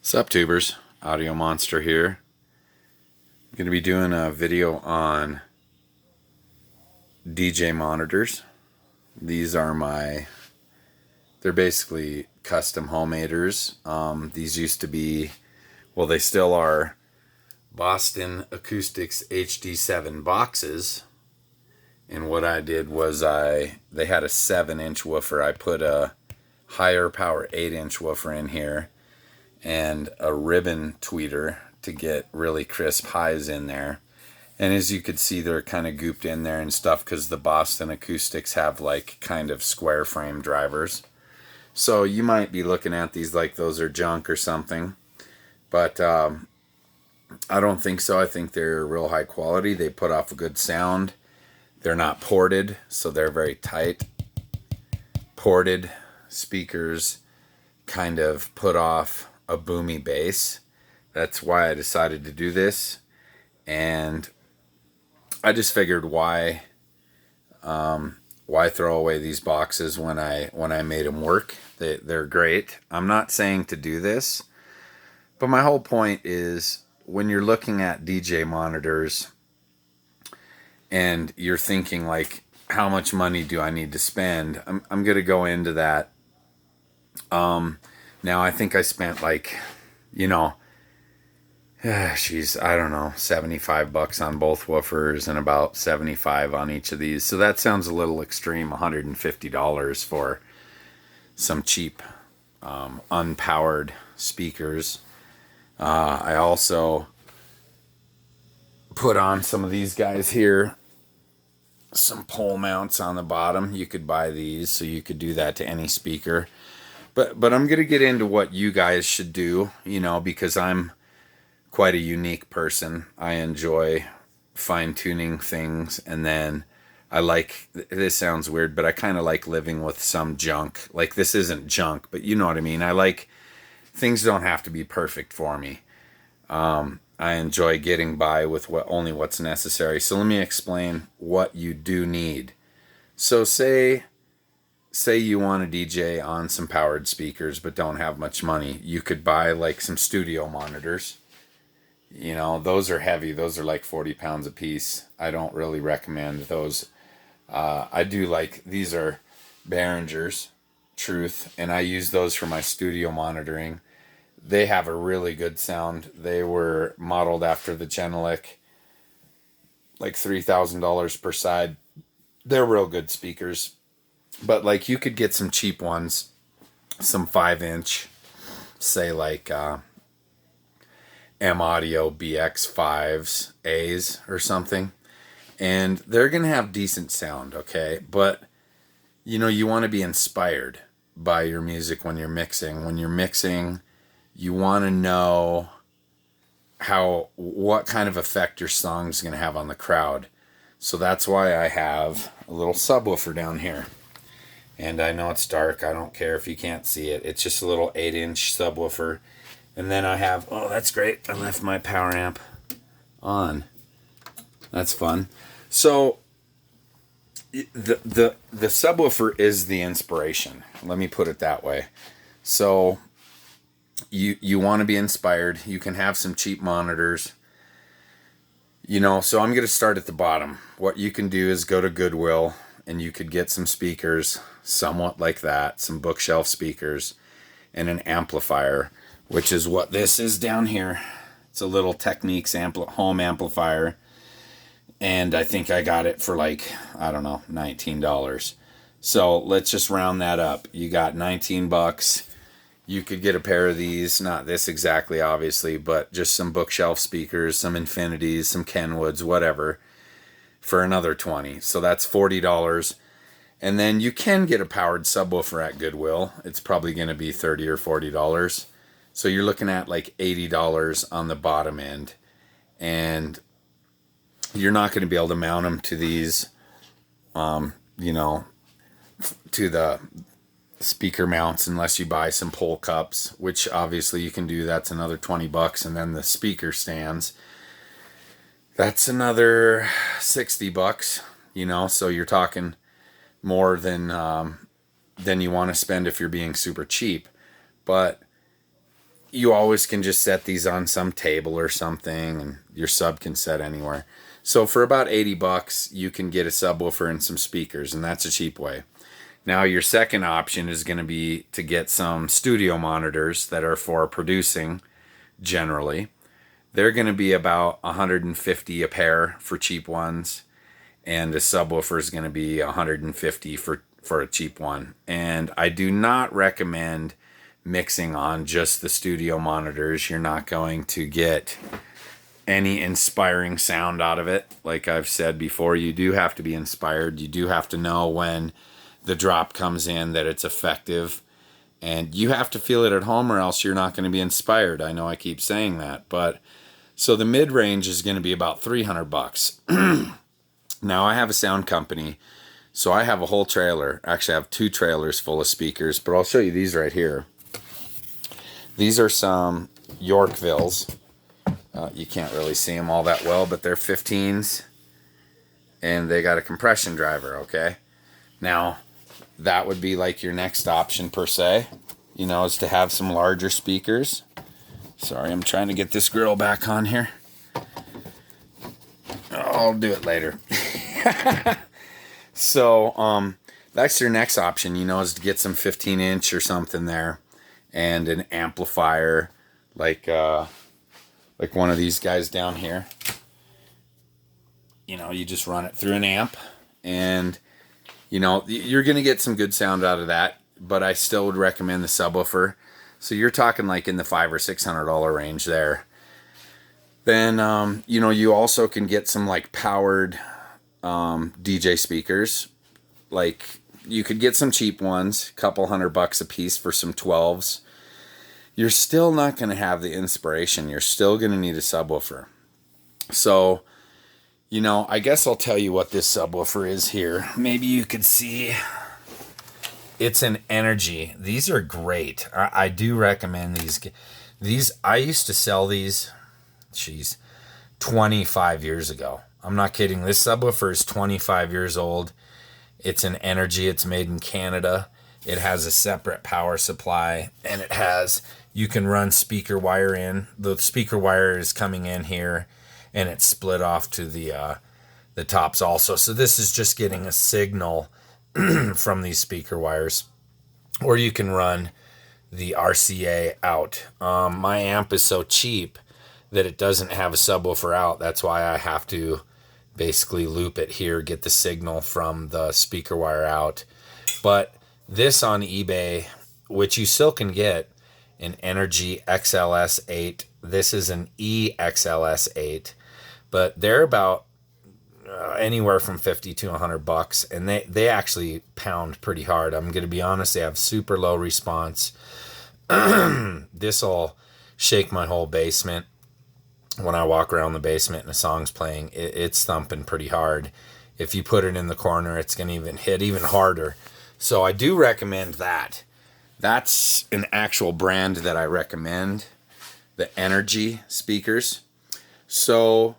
Sup tubers, Audio Monster here. I'm going to be doing a video on DJ monitors. These are they're basically custom homemaders. These used to be, well, they still are, Boston Acoustics HD7 boxes. And what I did was they had a 7-inch woofer. I put a higher power 8-inch woofer in here and a ribbon tweeter to get really crisp highs in there. And as you could see, they're kind of gooped in there and stuff because the Boston Acoustics have like kind of square frame drivers. So you might be looking at these like those are junk or something. But I don't think so. I think they're real high quality. They put off a good sound. They're not ported, so they're very tight. Ported speakers kind of put off a boomy bass. That's why I decided to do this. And I just figured why throw away these boxes when I made them work. They're great. I'm not saying to do this, but my whole point is when you're looking at DJ monitors and you're thinking like, how much money do I need to spend? I'm going to go into that. Now I think I spent like, I don't know, $75 on both woofers and about $75 on each of these. So that sounds a little extreme, $150 for some cheap, unpowered speakers. I also put on some of these guys here, some pole mounts on the bottom. You could buy these, so you could do that to any speaker. But I'm going to get into what you guys should do, because I'm quite a unique person. I enjoy fine-tuning things, and then I like, this sounds weird, but I kind of like living with some junk. Like, this isn't junk, but you know what I mean. I like, things don't have to be perfect for me. I enjoy getting by with only what's necessary. So let me explain what you do need. So say you want to DJ on some powered speakers but don't have much money. You could buy like some studio monitors. Those are heavy. Those are like 40 pounds a piece. I don't really recommend those. I do like, these are Behringer's Truth, and I use those for my studio monitoring. They have a really good sound. They were modeled after the Genelec, like $3,000 per side. They're real good speakers. But like you could get some cheap ones, some 5-inch, say like M Audio BX5s, A's or something. And they're going to have decent sound, okay? But, you want to be inspired by your music when you're mixing. When you're mixing, you want to know what kind of effect your song's going to have on the crowd. So that's why I have a little subwoofer down here. And I know it's dark. I don't care if you can't see it. It's just a little 8-inch subwoofer. And then I have, oh, that's great. I left my power amp on. That's fun. So the subwoofer is the inspiration. Let me put it that way. So you want to be inspired. You can have some cheap monitors. So I'm going to start at the bottom. What you can do is go to Goodwill and you could get some speakers somewhat like that, some bookshelf speakers and an amplifier, which is what this is down here. It's a little Technics home amplifier. And I think I got it for like, I don't know, $19. So let's just round that up. You got $19. You could get a pair of these, not this exactly, obviously, but just some bookshelf speakers, some Infinities, some Kenwoods, whatever, for another $20. So that's $40. And then you can get a powered subwoofer at Goodwill. It's probably going to be $30 or $40. So you're looking at like $80 on the bottom end. And you're not going to be able to mount them to these, to the speaker mounts unless you buy some pole cups, which obviously you can do. That's another $20. And then the speaker stands, that's another $60, so you're talking more than you want to spend if you're being super cheap. But you always can just set these on some table or something, and your sub can set anywhere. So for about 80 bucks, you can get a subwoofer and some speakers, and that's a cheap way. Now your second option is going to be to get some studio monitors that are for producing generally. They're going to be about 150 a pair for cheap ones, and a subwoofer is going to be 150 for a cheap one. And I do not recommend mixing on just the studio monitors. You're not going to get any inspiring sound out of it. Like I've said before, you do have to be inspired. You do have to know when the drop comes in that it's effective, and you have to feel it at home, or else you're not going to be inspired. I know I keep saying that, but so the mid-range is going to be about 300 bucks. Now I have a sound company, so I have a whole trailer. Actually, I have 2 trailers full of speakers, but I'll show you these right here. These are some Yorkvilles. You can't really see them all that well, but they're 15s, and they got a compression driver, okay? Now, that would be like your next option per se, is to have some larger speakers. Sorry, I'm trying to get this grill back on here. I'll do it later. So, that's your next option, is to get some 15-inch or something there, and an amplifier like one of these guys down here. You just run it through an amp, and you're going to get some good sound out of that, but I still would recommend the subwoofer. So you're talking like in the $500 or $600 range there. Then, you also can get some like powered DJ speakers. Like you could get some cheap ones, couple $100 a piece for some 12s. You're still not going to have the inspiration. You're still going to need a subwoofer. So, I guess I'll tell you what this subwoofer is here. Maybe you could see. It's an Energy. These are great. I do recommend these. These, I used to sell these, 25 years ago. I'm not kidding. This subwoofer is 25 years old. It's an Energy. It's made in Canada. It has a separate power supply, and you can run speaker wire in. The speaker wire is coming in here, and it's split off to the tops also. So this is just getting a signal from these speaker wires, or you can run the RCA out. My amp is so cheap that it doesn't have a subwoofer out. That's why I have to basically loop it here, get the signal from the speaker wire out. But this on eBay, which you still can get, an Energy XLS8. This is an EXLS8, but they're about anywhere from 50 to 100 bucks, and they actually pound pretty hard. I'm going to be honest, they have super low response. This will shake my whole basement. When I walk around the basement and a song's playing, it's thumping pretty hard. If you put it in the corner, it's going to even hit even harder. So I do recommend that. That's an actual brand that I recommend, the Energy speakers. So,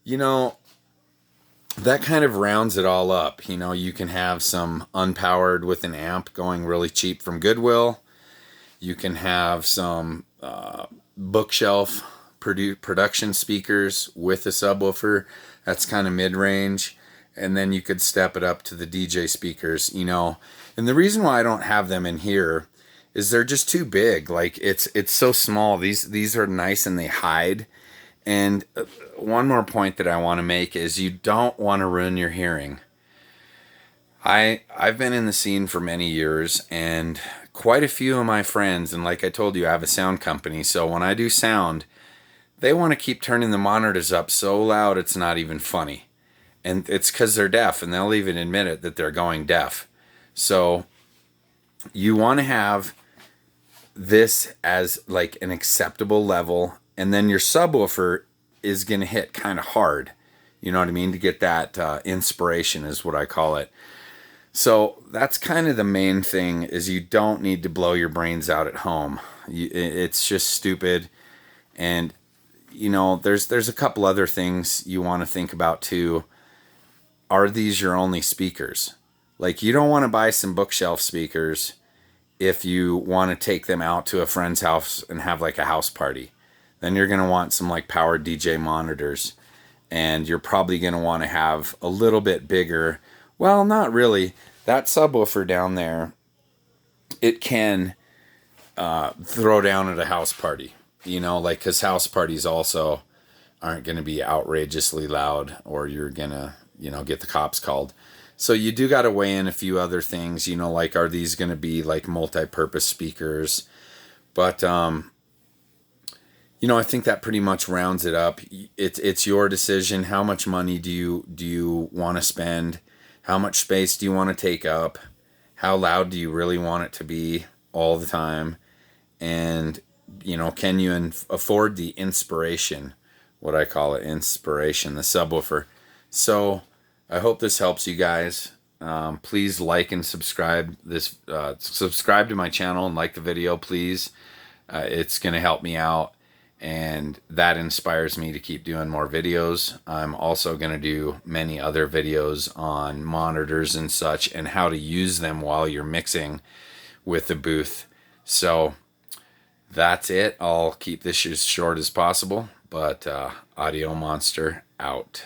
that kind of rounds it all up. You can have some unpowered with an amp going really cheap from Goodwill. You can have some bookshelf production speakers with a subwoofer. That's kind of mid-range. And then you could step it up to the DJ speakers, And the reason why I don't have them in here is they're just too big. Like it's so small. These are nice and they hide. And one more point that I want to make is you don't want to ruin your hearing. I've been in the scene for many years, and quite a few of my friends, and like I told you, I have a sound company, so when I do sound, they want to keep turning the monitors up so loud it's not even funny. And it's because they're deaf, and they'll even admit it that they're going deaf. So you want to have this as like an acceptable level, and then your subwoofer is going to hit kind of hard. You know what I mean? To get that inspiration is what I call it. So that's kind of the main thing, is you don't need to blow your brains out at home. It's just stupid. And, there's a couple other things you want to think about too. Are these your only speakers? Like, you don't want to buy some bookshelf speakers if you want to take them out to a friend's house and have like a house party. Then you're going to want some like power DJ monitors, and you're probably going to want to have a little bit bigger. Well, not really. That subwoofer down there, it can throw down at a house party, you know, like, because house parties also aren't going to be outrageously loud, or you're going to, you know, get the cops called. So you do got to weigh in a few other things, you know, like, are these going to be like multi-purpose speakers? But, you know, I think that pretty much rounds it up. It's your decision. How much money do you want to spend? How much space do you want to take up? How loud do you really want it to be all the time? And, you know, can you afford the inspiration, what I call it, inspiration, the subwoofer? So I hope this helps you guys. Please like and subscribe subscribe to my channel and like the video, please. It's going to help me out, and that inspires me to keep doing more videos. I'm also going to do many other videos on monitors and such, and how to use them while you're mixing with the booth. So that's it. I'll keep this as short as possible, but Audio Monster out.